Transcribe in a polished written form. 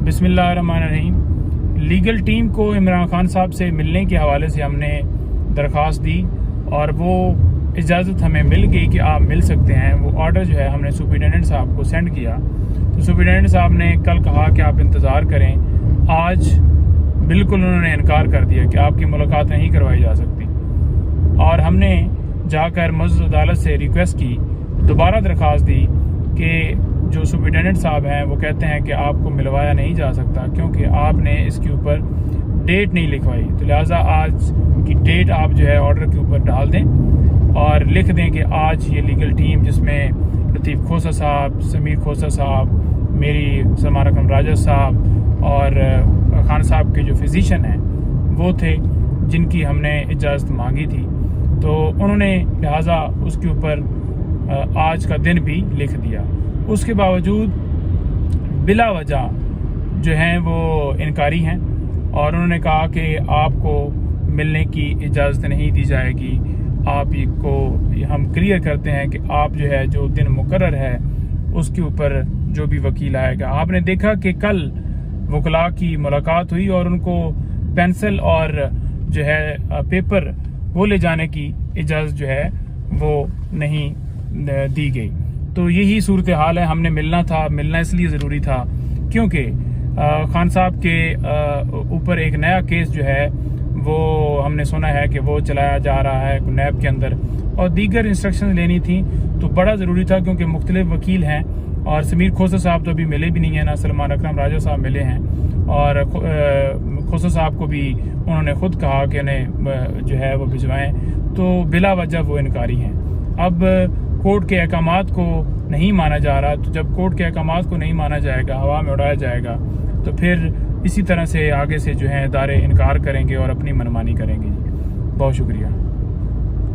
बिस्मिल्लाहिर्रहमानिर्रहीम। Legal team को इमरान खान साहब से मिलने के हवाले से हमने दरख्वास्त दी और वो इजाज़त हमें मिल गई कि आप मिल सकते हैं। वो ऑर्डर जो है हमने सुपरिटेंडेंट साहब को सेंड किया, तो सुपरिटेंडेंट साहब ने कल कहा कि आप इंतज़ार करें। आज बिल्कुल उन्होंने इनकार कर दिया कि आपकी मुलाकात नहीं करवाई जा सकती, और हमने जाकर मज़द अदालत से रिक्वेस्ट की, दोबारा दरख्वास्त दी कि जो सुपरिटेंडेंट साहब हैं वो कहते हैं कि आपको मिलवाया नहीं जा सकता क्योंकि आपने इसके ऊपर डेट नहीं लिखवाई। तो लिहाजा आज की डेट आप जो है ऑर्डर के ऊपर डाल दें और लिख दें कि आज ये लीगल टीम, जिसमें लतीफ़ खोसा साहब, समीर खोसा साहब, मेरी सलमान अकरम राजा साहब और खान साहब के जो फिजिशियन हैं वो थे जिनकी हमने इजाज़त मांगी थी, तो उन्होंने लिहाजा उसके ऊपर आज का दिन भी लिख दिया। उसके बावजूद बिला वजह जो हैं वो इनकारी हैं और उन्होंने कहा कि आपको मिलने की इजाज़त नहीं दी जाएगी। आप को हम क्लियर करते हैं कि आप जो है जो दिन मुकर्रर है उसके ऊपर जो भी वकील आएगा। आपने देखा कि कल वकला की मुलाकात हुई और उनको पेंसिल और जो है पेपर वो ले जाने की इजाज़त जो है वो नहीं दी गई। तो यही सूरत हाल है। हमने मिलना इसलिए ज़रूरी था क्योंकि खान साहब के ऊपर एक नया केस जो है वो हमने सुना है कि वो चलाया जा रहा है नैब के अंदर, और दीगर इंस्ट्रक्शन लेनी थी, तो बड़ा ज़रूरी था क्योंकि मुख्तलिफ वकील हैं और समीर खोसा साहब तो अभी मिले भी नहीं है, ना सलमान अकरम राजा साहब मिले हैं, और खोसा साहब को भी उन्होंने खुद कहा कि उन्हें जो है वो भिजवाएं, तो बिला वजह वो इनकारी हैं। अब कोर्ट के अहकामात को नहीं माना जा रहा, तो जब कोर्ट के अहकामात को नहीं माना जाएगा, हवा में उड़ाया जाएगा, तो फिर इसी तरह से आगे से जो है इदारे इनकार करेंगे और अपनी मनमानी करेंगे। बहुत शुक्रिया।